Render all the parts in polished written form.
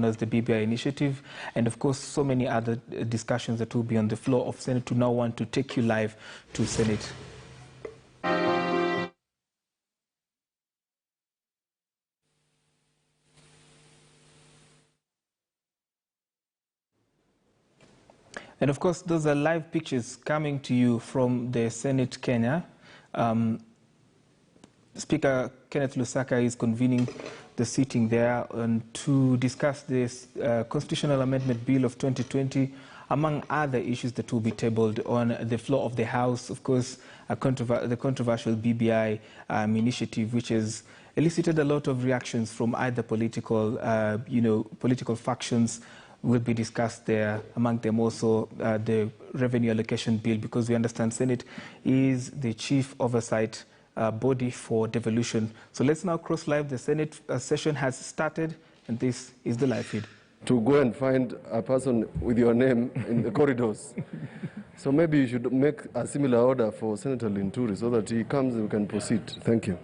known as the BBI initiative, and of course so many other discussions that will be on the floor of Senate. To now want to take you live to Senate. And of course, those are live pictures coming to you from the Senate, Kenya. Speaker Kenneth Lusaka is convening the sitting there to discuss this Constitutional Amendment Bill of 2020, among other issues that will be tabled on the floor of the House. Of course, the controversial BBI initiative, which has elicited a lot of reactions from either political factions, will be discussed there. Among them also the revenue allocation bill, because we understand Senate is the chief oversight body for devolution. So let's now cross live. The Senate session has started, and this is the live feed. To go and find a person with your name in the corridors. So maybe you should make a similar order for Senator Linturi so that he comes and we can proceed. Thank you.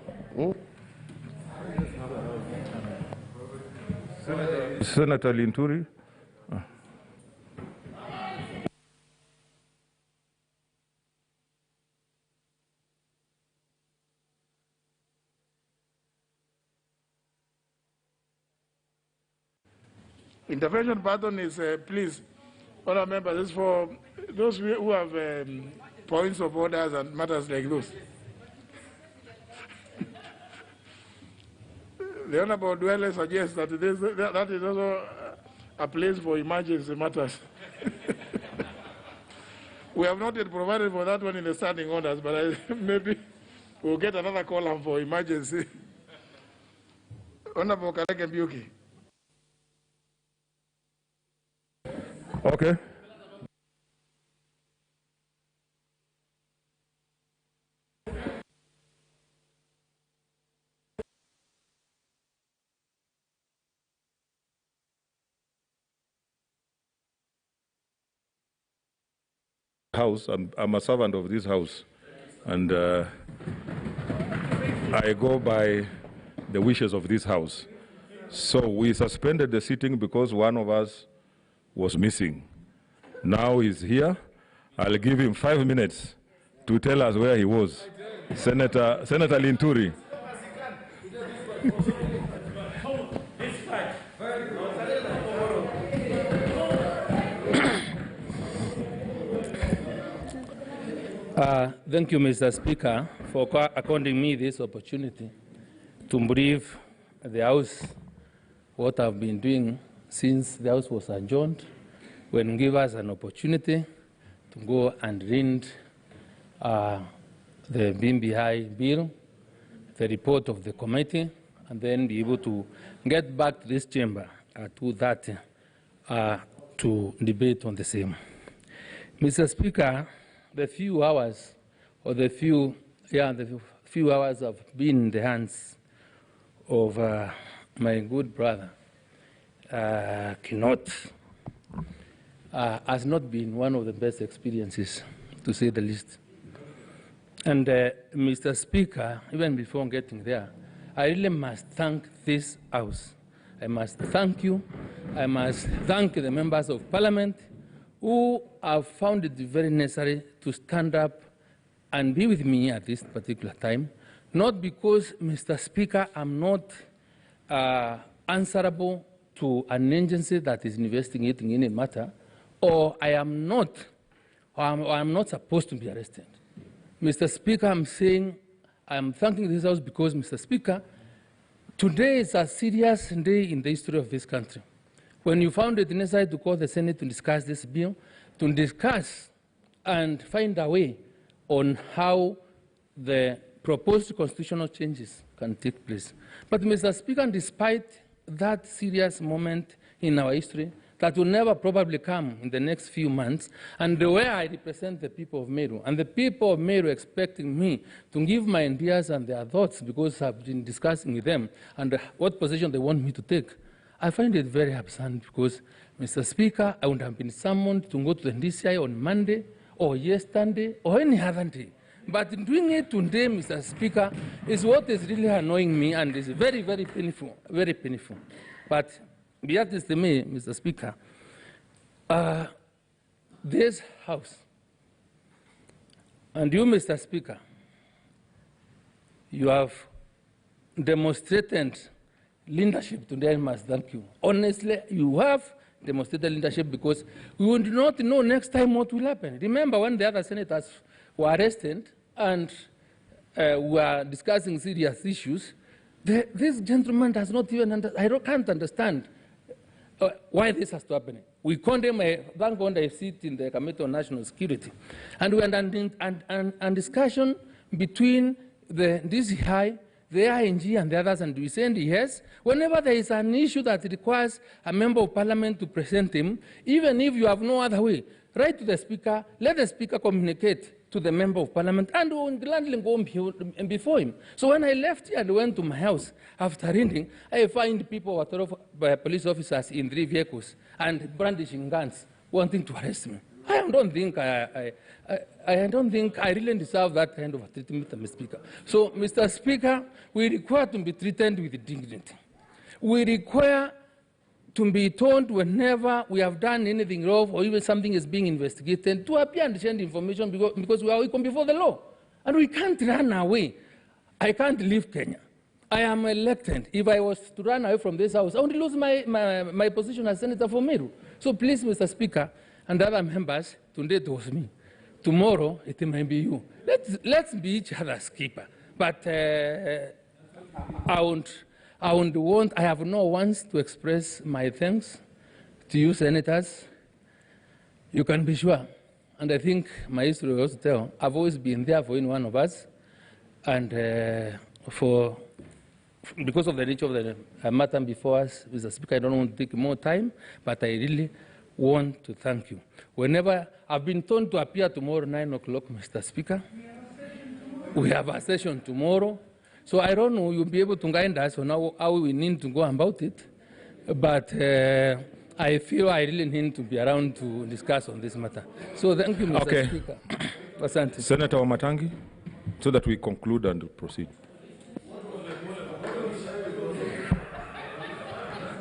Senator Linturi. Intervention pardon is, please, honourable members, this is for those who have points of orders and matters like those. The Honourable Dwelle suggests that that is also a place for emergency matters. We have not yet provided for that one in the standing orders, but maybe we'll get another column for emergency. Honourable Kareke Mbuki. Okay. House. I'm a servant of this house, and I go by the wishes of this house. So we suspended the sitting because one of us was missing. Now he's here. I'll give him 5 minutes to tell us where he was. Senator Linturi. Thank you, Mr. Speaker, for according me this opportunity to brief the House what I've been doing since the House was adjourned, when give us an opportunity to go and read the BBI bill, the report of the committee, and then be able to get back to this chamber at 2:30 to debate on the same. Mr. Speaker, the few hours have been in the hands of my good brother, has not been one of the best experiences, to say the least. And Mr. Speaker, even before getting there, I really must thank this House. I must thank you. I must thank the members of Parliament who have found it very necessary to stand up and be with me at this particular time, not because, Mr. Speaker, I'm not answerable to an agency that is investigating any matter, or I'm not supposed to be arrested. Mr. Speaker, I'm thanking this House because, Mr. Speaker, today is a serious day in the history of this country. When you found it necessary to call the Senate to discuss this bill, to discuss and find a way on how the proposed constitutional changes can take place. But, Mr. Speaker, despite that serious moment in our history that will never probably come in the next few months, and the way I represent the people of Meru, and the people of Meru expecting me to give my ideas and their thoughts because I've been discussing with them and what position they want me to take, I find it very absurd because, Mr. Speaker, I would have been summoned to go to the DCI on Monday or yesterday or any other day. But doing it today, Mr. Speaker, is what is really annoying me and is very, very painful, very painful. But be honest to me, Mr. Speaker, this House, and you, Mr. Speaker, you have demonstrated leadership today. I must thank you. Honestly, you have demonstrated leadership because we would not know next time what will happen. Remember when the other senators were arrested and were discussing serious issues, this gentleman does not even can't understand why this has to happen. We condemn thank God I sit in the Committee on National Security. And we had a discussion between the DCI, the ING and the others, and we said yes, whenever there is an issue that requires a member of parliament to present him, even if you have no other way, write to the speaker, let the speaker communicate to the member of parliament, and we'll gladly go before him. So when I left here and went to my house after reading, I find people, police officers in 3 vehicles and brandishing guns, wanting to arrest me. I don't think I really deserve that kind of treatment, Mr. Speaker. So, Mr. Speaker, we require to be treated with dignity. We require to be told whenever we have done anything wrong or even something is being investigated to appear and share information because we are equal before the law. And we can't run away. I can't leave Kenya. I am elected. If I was to run away from this house, I would lose my position as Senator for Meru. So please, Mr. Speaker, and other members, today it was me. Tomorrow, it may be you. Let's be each other's keeper. But I have no wants to express my thanks to you, senators. You can be sure. And I think my history will also tell, I've always been there for any one of us. And because of the nature of the matter before us, Mr. Speaker, I don't want to take more time, but I really want to thank you. Whenever I've been told to appear tomorrow 9 o'clock, Mr. Speaker, we have a session tomorrow. So I don't know, you'll be able to guide us on how we need to go about it. But I feel I really need to be around to discuss on this matter. So thank you, Mr. Speaker. Asante. Senator Wamatangi, so that we conclude and proceed.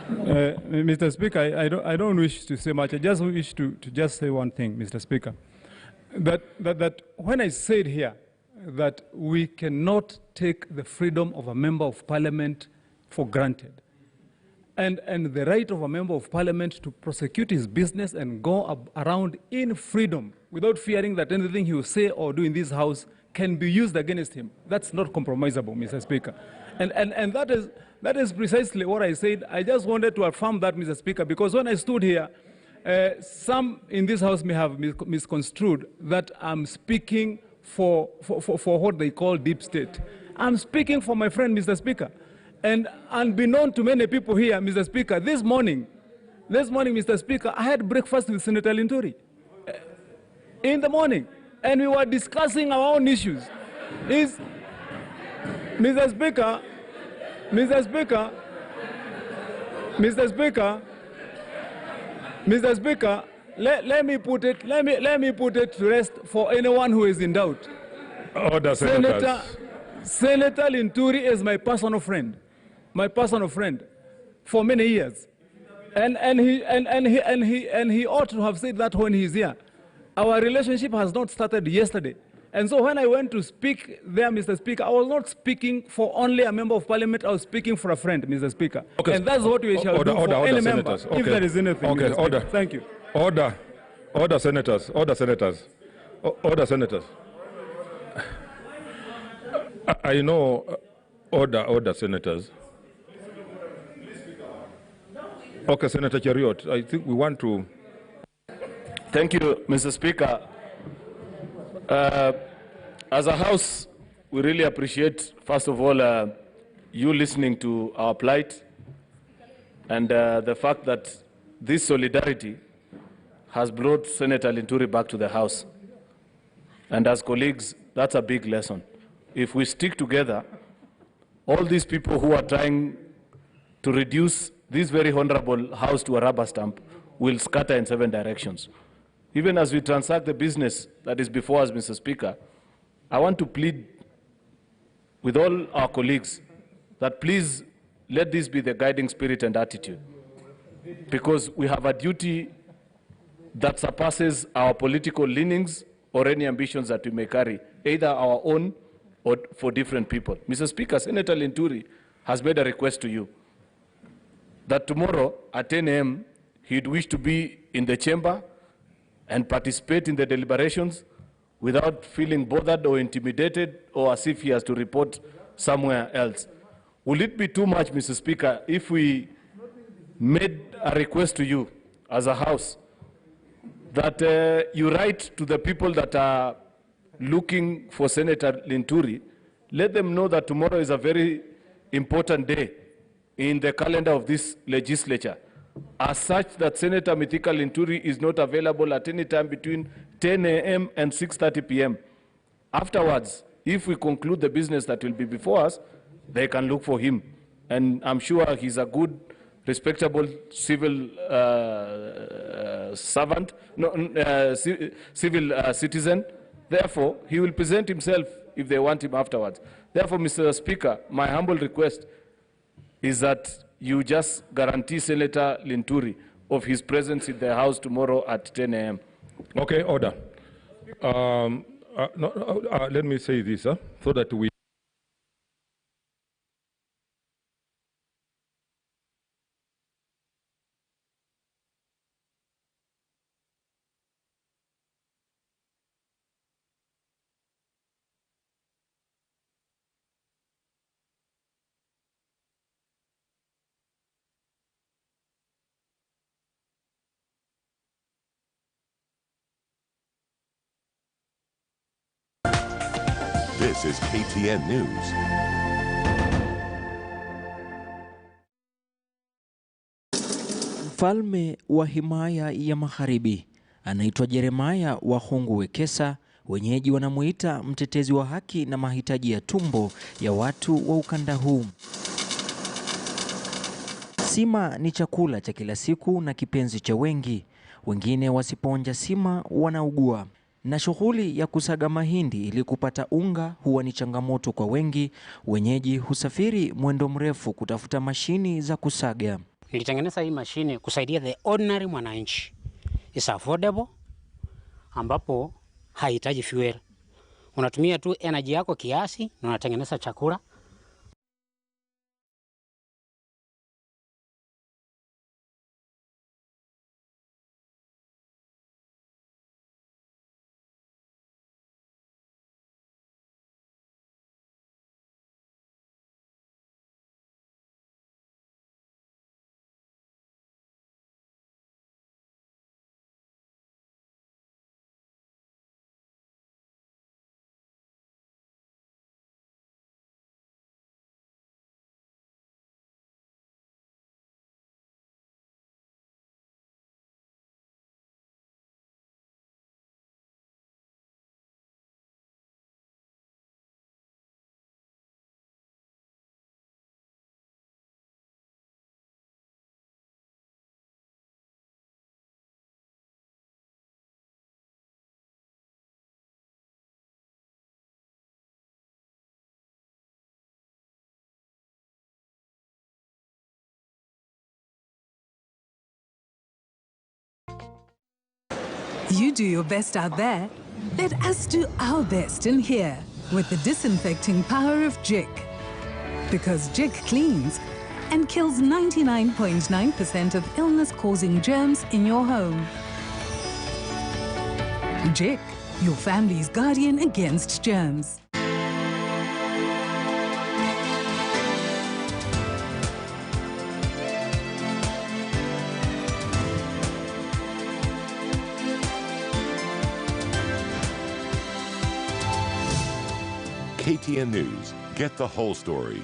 Mr. Speaker, I don't wish to say much. I just wish to just say one thing, Mr. Speaker. That when I said here that we cannot take the freedom of a member of parliament for granted, and the right of a member of parliament to prosecute his business and go around in freedom without fearing that anything he will say or do in this house can be used against him. That's not compromisable, Mr. Speaker. And that is precisely what I said. I just wanted to affirm that, Mr. Speaker, because when I stood here, some in this house may have misconstrued that I'm speaking for what they call deep state. I'm speaking for my friend, Mr. Speaker. And unbeknown to many people here, Mr. Speaker, this morning, Mr. Speaker, I had breakfast with Senator Linturi in the morning, and we were discussing our own issues. Mr. Speaker, let me put it to rest for anyone who is in doubt. Order, Senators. Senator Linturi is my personal friend for many years, and he ought to have said that when he's here. Our relationship has not started yesterday. And so when I went to speak there, Mr. Speaker, I was not speaking for only a member of parliament, I was speaking for a friend, Mr. Speaker. Okay. And that's what we shall do for any member, if there is anything. Okay, order. Thank you. Order, senators. Order, senators. I know, order, senators. Okay, Senator Chariot, I think we want to... Thank you, Mr. Speaker. As a House, we really appreciate, first of all, you listening to our plight and the fact that this solidarity has brought Senator Linturi back to the House. And as colleagues, that's a big lesson. If we stick together, all these people who are trying to reduce this very honorable House to a rubber stamp will scatter in 7 directions. Even as we transact the business that is before us, Mr. Speaker, I want to plead with all our colleagues that please let this be the guiding spirit and attitude. because we have a duty that surpasses our political leanings or any ambitions that we may carry, either our own or for different people. Mr. Speaker, Senator Linturi has made a request to you that tomorrow at 10 a.m. he'd wish to be in the chamber and participate in the deliberations without feeling bothered or intimidated or as if he has to report somewhere else. Will it be too much, Mr. Speaker, if we made a request to you as a House that you write to the people that are looking for Senator Linturi, let them know that tomorrow is a very important day in the calendar of this legislature, as such that Senator Mithika Linturi is not available at any time between 10 a.m. and 6:30 p.m. Afterwards, if we conclude the business that will be before us, they can look for him. And I'm sure he's a good, respectable civil servant, civil citizen. Therefore, he will present himself if they want him afterwards. Therefore, Mr. Speaker, my humble request is that you just guarantee Senator Linturi of his presence in the House tomorrow at 10 a.m. Okay, order. Let me say this, so that we... This is KTN News. Mfalme wa himaya ya Magharibi anaitwa Jeremiah wa Hungu Wekesa, wenyeji wanamuita mtetezi wa haki na mahitaji ya tumbo ya watu wa ukanda huu. Sima ni chakula cha kila siku na kipenzi cha wengi. Wengine wasipoonja sima wanaugua. Na shughuli ya kusaga mahindi ili kupata unga huwa ni changamoto kwa wengi. Wenyeji husafiri mwendo mrefu kutafuta mashini za kusaga. Nilitengeneza hii mashine kusaidia the ordinary mwananchi. It's affordable, ambapo haihitaji fuel. Unatumia tu energy yako kiasi na unatengeneza chakula. You do your best out there. Let us do our best in here with the disinfecting power of Jik. Because Jik cleans and kills 99.9% of illness-causing germs in your home. Jik, your family's guardian against germs. KTN News. Get the whole story.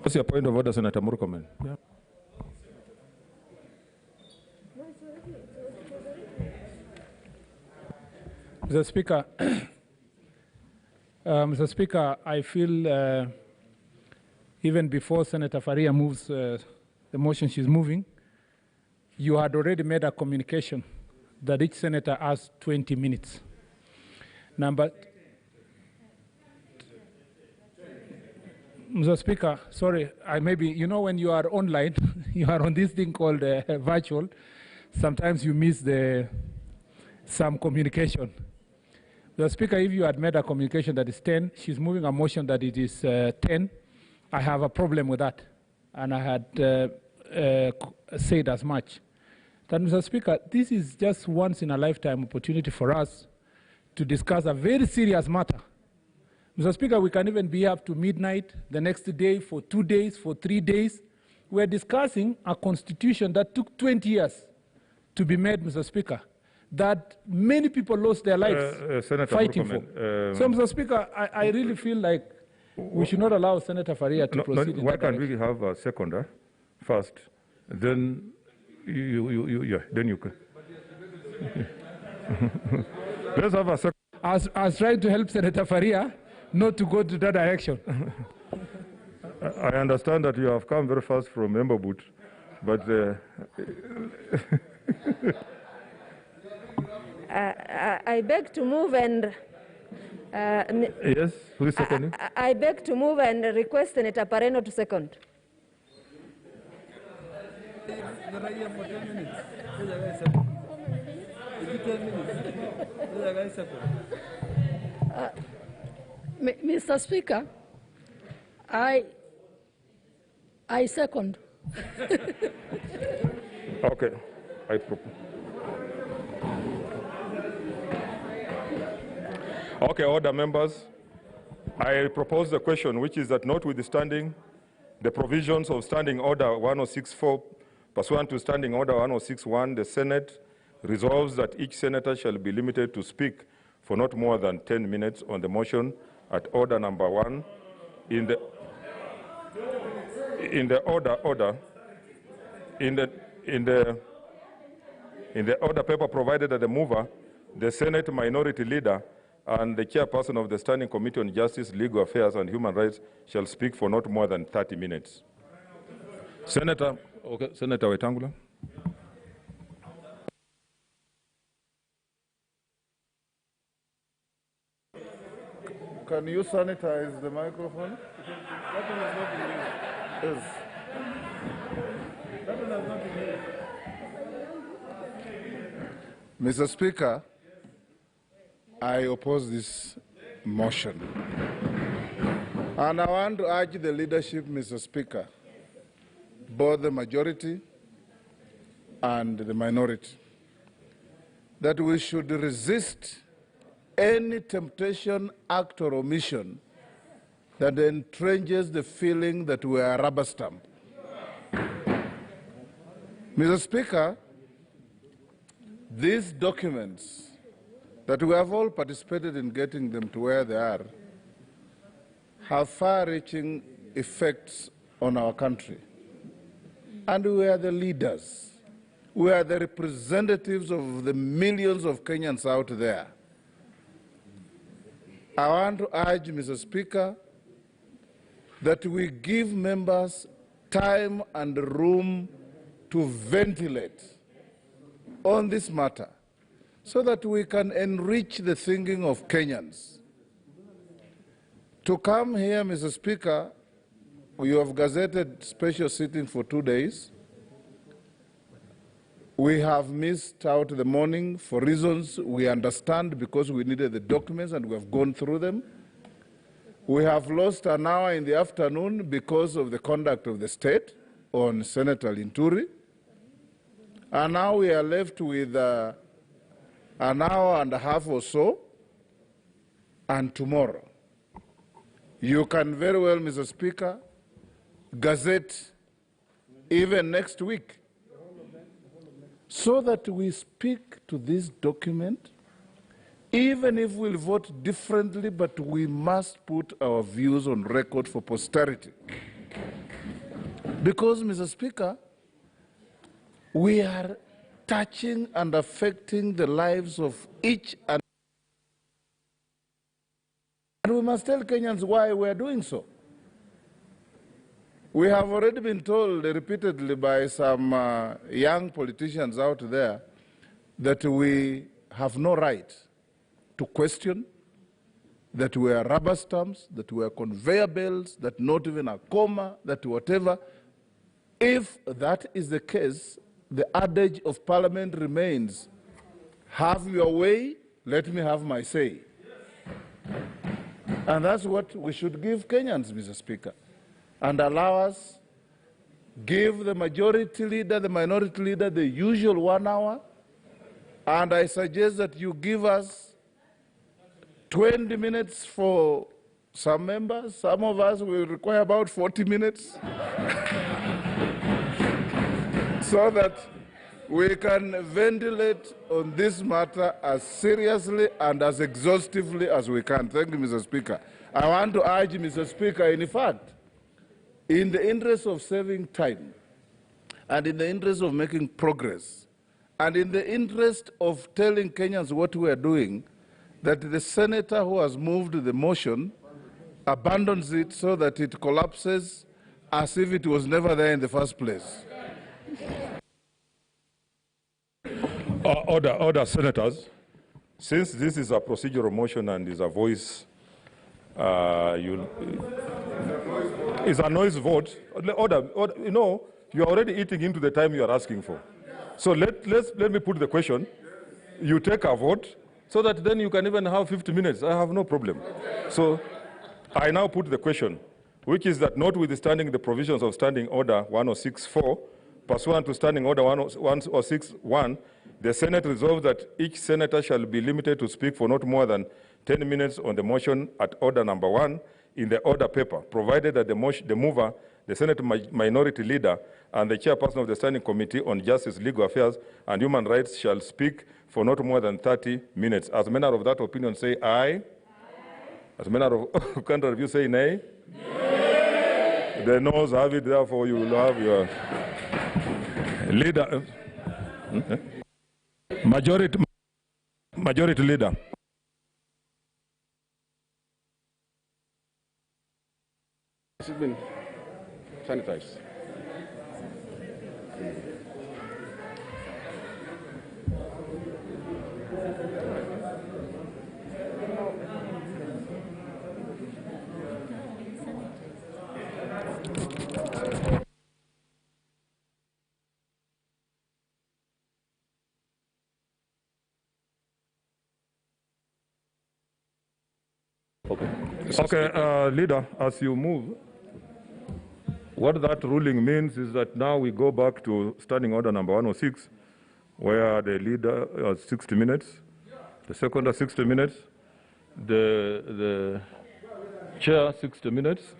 What's your point of order, Senator Murkomen? Yeah. Mr. Speaker, Mr. Speaker, I feel even before Senator Faria moves the motion she's moving, you had already made a communication that each senator has 20 minutes. Number, Mr. Speaker, sorry, you know when you are online, you are on this thing called virtual, sometimes you miss some communication. The Speaker, if you had made a communication that is 10, she's moving a motion that it is 10, I have a problem with that. And I had said as much. That, Mr. Speaker, this is just once in a lifetime opportunity for us to discuss a very serious matter. Mr. Speaker, we can even be up to midnight, the next day, for 2 days, for 3 days. We're discussing a constitution that took 20 years to be made, Mr. Speaker, that many people lost their lives fighting for. So, Mr. Speaker, I really feel like we should not allow Senator Faria to proceed in that Why can't direction. we have a seconder first, then then you can. Let's have a second. I was trying to help Senator Faria not to go to that direction. I understand that you have come very fast from member boot, but I beg to move and yes, who is seconding? I beg to move and request Senator Pareno to second. Mr. Speaker, I second. Okay, I propose. Okay, order, members. I propose the question, which is that notwithstanding the provisions of Standing Order 1064, pursuant to Standing Order 1061, the Senate resolves that each senator shall be limited to speak for not more than 10 minutes on the motion at order number 1 in the order paper provided at the mover, the Senate Minority Leader, and the chairperson of the Standing Committee on Justice, Legal Affairs and Human Rights shall speak for not more than 30 minutes. Senator Wetangula. Can you sanitize the microphone? Yes. Mr. Speaker, I oppose this motion. And I want to urge the leadership, Mr. Speaker, both the majority and the minority, that we should resist any temptation, act, or omission that entrenches the feeling that we are a rubber stamp. Mr. Speaker, these documents that we have all participated in getting them to where they are have far-reaching effects on our country. And we are the leaders. We are the representatives of the millions of Kenyans out there. I want to urge, Mr. Speaker, that we give members time and room to ventilate on this matter so that we can enrich the thinking of Kenyans. To come here, Mr. Speaker, you have gazetted special sitting for 2 days. We have missed out the morning for reasons we understand because we needed the documents and we have gone through them. We have lost an hour in the afternoon because of the conduct of the state on Senator Linturi. And now we are left with an hour and a half or so, and tomorrow. You can very well, Mr. Speaker, gazette even next week, so that we speak to this document even if we'll vote differently, but we must put our views on record for posterity. Because, Mr. Speaker, we are touching and affecting the lives of each and we must tell Kenyans why we are doing so. We have already been told repeatedly by some young politicians out there that we have no right to question, that we are rubber stamps, that we are conveyor belts, that not even a comma, that whatever. If that is the case, the adage of Parliament remains, have your way, let me have my say. And that's what we should give Kenyans, Mr. Speaker, and allow us, give the majority leader, the minority leader, the usual 1 hour, and I suggest that you give us 20 minutes for some members. Some of us will require about 40 minutes so that we can ventilate on this matter as seriously and as exhaustively as we can. Thank you, Mr. Speaker. I want to urge, Mr. Speaker, in fact, in the interest of saving time and in the interest of making progress and in the interest of telling Kenyans what we are doing, that the senator who has moved the motion abandons it so that it collapses as if it was never there in the first place. Order, senators. Since this is a procedural motion and is a voice, it's a noise vote. Order, you know, you are already eating into the time you are asking for. So let me put the question. You take a vote so that then you can even have 50 minutes. I have no problem. So I now put the question, which is that notwithstanding the provisions of Standing Order 106.4, pursuant to Standing Order 106.1, the Senate resolves that each senator shall be limited to speak for not more than 10 minutes on the motion at order number 1 in the order paper, provided that the mover, the Senate Minority Leader, and the chairperson of the Standing Committee on Justice, Legal Affairs, and Human Rights shall speak for not more than 30 minutes. As many of that opinion say aye. As many of country review say nay. Nay. The noes have it, therefore you will have your leader. Majority Leader. This has been sanitized. Okay, Leader, as you move, what that ruling means is that now we go back to Standing Order number 106, where the leader has 60 minutes, the seconder 60 minutes, the chair 60 minutes,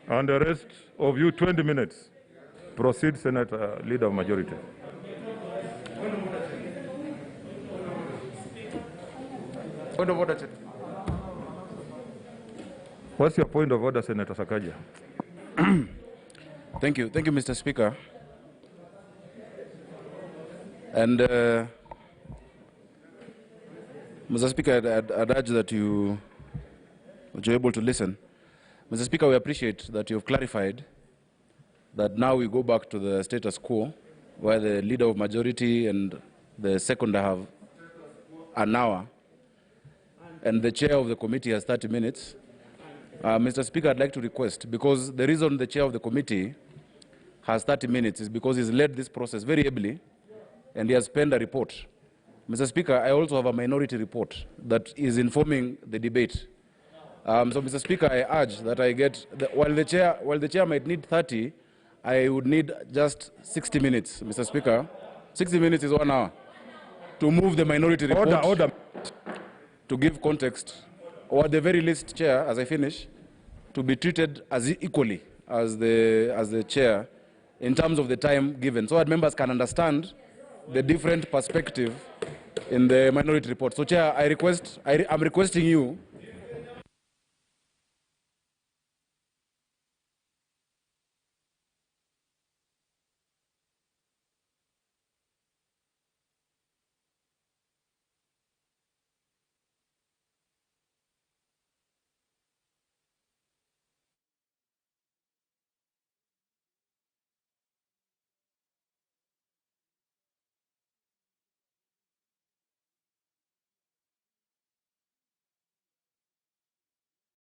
and the rest of you 20 minutes. Proceed, Senator, Leader of Majority. Point of order. What's your point of order, Senator Sakaja? Thank you, Mr. Speaker. And Mr. Speaker, I'd urge that you're able to listen. Mr. Speaker, we appreciate that you've clarified that now we go back to the status quo, where the leader of majority and the seconder have an hour, and the chair of the committee has 30 minutes. Mr. Speaker, I'd like to request, because the reason the chair of the committee has 30 minutes is because he's led this process very ably and he has penned a report. Mr. Speaker, I also have a minority report that is informing the debate. So, Mr. Speaker, I urge that I get, while the chair might need 30, I would need just 60 minutes, Mr. Speaker. 60 minutes is 1 hour to move the minority report. Order. To give context, or at the very least, Chair, as I finish, to be treated as equally as the chair in terms of the time given, so that members can understand the different perspective in the minority report. So, Chair, I'm requesting you